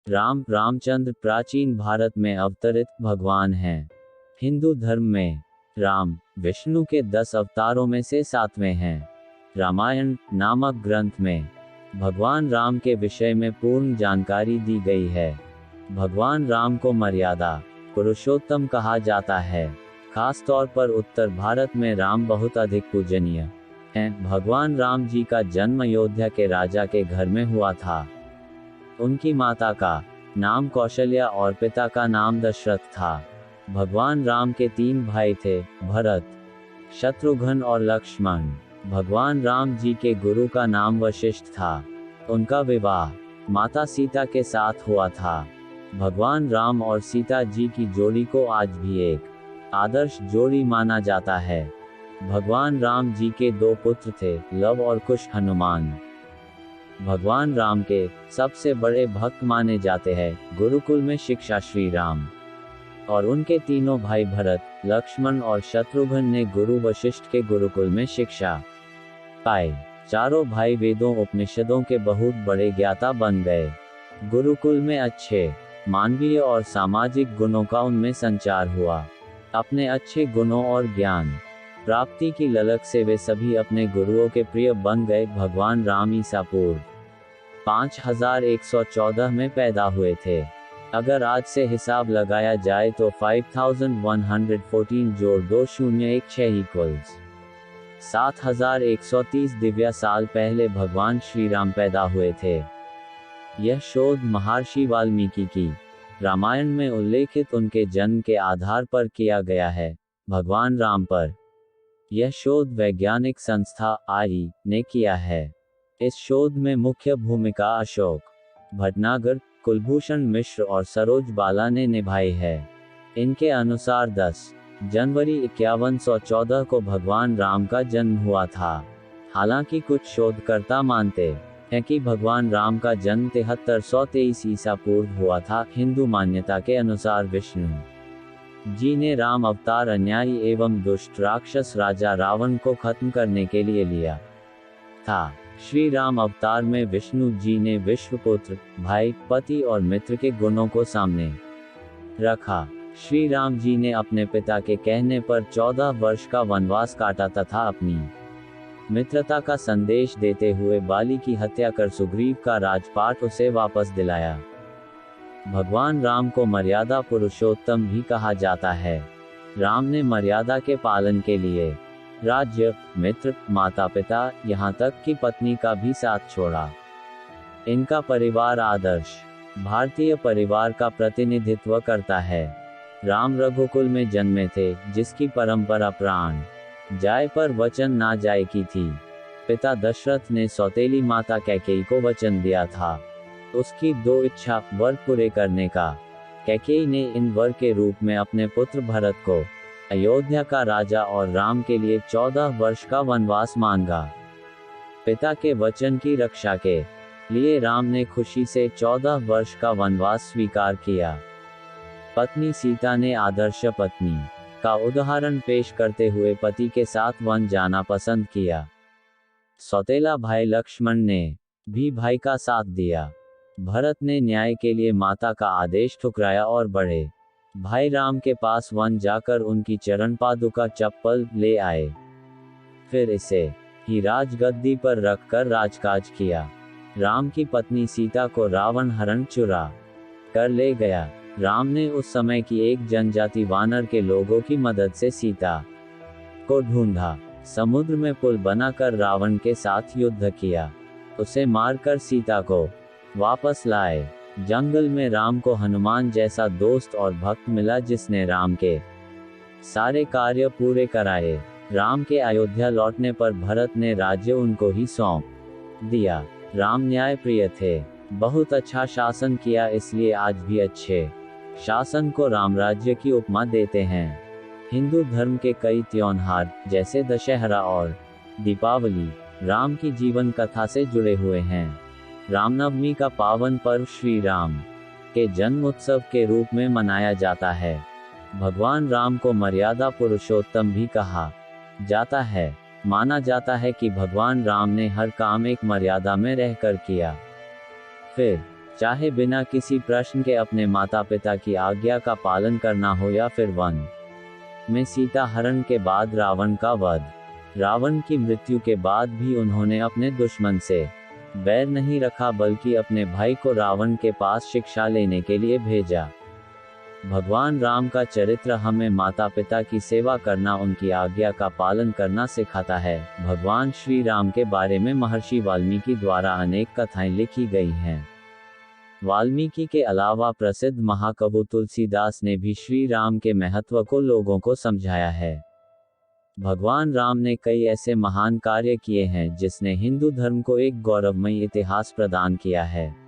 रामचंद्र प्राचीन भारत में अवतरित भगवान हैं। हिंदू धर्म में राम विष्णु के 10 अवतारों में से 7वें हैं। रामायण नामक ग्रंथ में भगवान राम के विषय में पूर्ण जानकारी दी गई है। भगवान राम को मर्यादा पुरुषोत्तम कहा जाता है। खास तौर पर उत्तर भारत में राम बहुत अधिक पूजनीय हैं। भगवान राम जी का जन्म अयोध्या के राजा के घर में हुआ था। उनकी माता का नाम कौशल्या और पिता का नाम दशरथ था। भगवान राम के 3 भाई थे, भरत, शत्रुघ्न और लक्ष्मण। भगवान राम जी के गुरु का नाम वशिष्ठ था। उनका विवाह माता सीता के साथ हुआ था। भगवान राम और सीता जी की जोड़ी को आज भी एक आदर्श जोड़ी माना जाता है। भगवान राम जी के 2 पुत्र थे, लव और कुश। हनुमान भगवान राम के सबसे बड़े भक्त माने जाते हैं। गुरुकुल में शिक्षा श्री राम और उनके तीनों भाई भरत, लक्ष्मण और शत्रुघ्न ने गुरु वशिष्ठ के गुरुकुल में शिक्षा पाई। चारों भाई वेदों उपनिषदों के बहुत बड़े ज्ञाता बन गए। गुरुकुल में अच्छे मानवीय और सामाजिक गुणों का उनमें संचार हुआ। अपने अच्छे गुणों और ज्ञान प्राप्ति की ललक से वे सभी अपने गुरुओं के प्रिय बन गए। भगवान राम ईसा पूर्व 5114 में पैदा हुए थे। अगर आज से हिसाब लगाया जाए तो 5114 जोड़ 2016 इक्वल्स 7130 दिव्या साल पहले भगवान श्री राम पैदा हुए थे। यह शोध महर्षि वाल्मीकि की रामायण में उल्लेखित उनके जन्म के आधार पर किया गया है। भगवान राम पर यह शोध वैज्ञानिक संस्था आई ने किया है। इस शोध में मुख्य भूमिका अशोक भटनागर, कुलभूषण मिश्र और सरोज बाला ने निभाई है। इनके अनुसार 10 जनवरी 5114 को भगवान राम का जन्म हुआ था। हालांकि कुछ शोधकर्ता मानते हैं कि भगवान राम का जन्म 7323 ईसा पूर्व हुआ था। हिंदू मान्यता के अनुसार विष्णु जी ने राम अवतार अन्यायी एवं दुष्ट राक्षस राजा रावण को खत्म करने के लिए लिया था। श्री राम अवतार में विष्णु जी ने विश्वपुत्र, भाई, पति और मित्र के गुणों को सामने रखा। श्री राम जी ने अपने पिता के कहने पर 14 वर्ष का वनवास काटा तथा अपनी मित्रता का संदेश देते हुए बाली की हत्या कर सुग्रीव का राजपाट उसे वापस दिलाया। भगवान राम को मर्यादा पुरुषोत्तम भी कहा जाता है। राम ने मर्यादा के पालन के लिए राज्य, मित्र, माता पिता, यहाँ तक कि पत्नी का भी साथ छोड़ा। इनका परिवार आदर्श भारतीय परिवार का प्रतिनिधित्व करता है। राम रघुकुल में जन्मे थे, जिसकी परंपरा प्राण जाए पर वचन ना जाए की थी। पिता दशरथ ने सौतेली माता कैकेयी को वचन दिया था उसकी 2 इच्छा वर पूरे करने का। कैकेयी ने इन वर के रूप में अपने पुत्र भरत को अयोध्या का राजा और राम के लिए 14 वर्ष का वनवास मांगा। पिता के वचन की रक्षा के लिए राम ने खुशी से 14 वर्ष का वनवास स्वीकार किया। पत्नी सीता ने आदर्श पत्नी का उदाहरण पेश करते हुए पति के साथ वन जाना पसंद किया। सौतेला भाई लक्ष्मण ने भी भाई का साथ दिया। भरत ने न्याय के लिए माता का आदेश ठुकराया और बड़े भाई राम के पास वन जाकर उनकी चरण पादुका चप्पल ले आए। फिर इसे ही राजगद्दी पर रखकर राजकाज किया। राम की पत्नी सीता को रावण हरण चुरा कर ले गया। राम ने उस समय की एक जनजाति वानर के लोगों की मदद से सीता को ढूंढा। समुद्र में पुल बनाकर रावण के साथ युद्ध किया। उसे मारकर सीता को वापस लाए। जंगल में राम को हनुमान जैसा दोस्त और भक्त मिला, जिसने राम के सारे कार्य पूरे कराए। राम के अयोध्या लौटने पर भरत ने राज्य उनको ही सौंप दिया। राम न्याय प्रिय थे, बहुत अच्छा शासन किया, इसलिए आज भी अच्छे शासन को रामराज्य की उपमा देते हैं। हिंदू धर्म के कई त्योहार जैसे दशहरा और दीपावली राम की जीवन कथा से जुड़े हुए हैं। रामनवमी का पावन पर्व श्री राम के जन्म उत्सव के रूप में मनाया जाता है। भगवान राम को मर्यादा पुरुषोत्तम भी कहा जाता है। माना जाता है कि भगवान राम ने हर काम एक मर्यादा में रहकर किया। फिर चाहे बिना किसी प्रश्न के अपने माता पिता की आज्ञा का पालन करना हो या फिर वन में सीता हरण के बाद रावण का वध। रावण की मृत्यु के बाद भी उन्होंने अपने दुश्मन से बैर नहीं रखा, बल्कि अपने भाई को रावण के पास शिक्षा लेने के लिए भेजा। भगवान राम का चरित्र हमें माता पिता की सेवा करना, उनकी आज्ञा का पालन करना सिखाता है। भगवान श्री राम के बारे में महर्षि वाल्मीकि द्वारा अनेक कथाएं लिखी गई हैं। वाल्मीकि के अलावा प्रसिद्ध महाकवि तुलसीदास ने भी श्री राम के महत्व को लोगों को समझाया है। भगवान राम ने कई ऐसे महान कार्य किए हैं जिसने हिंदू धर्म को एक गौरवमयी इतिहास प्रदान किया है।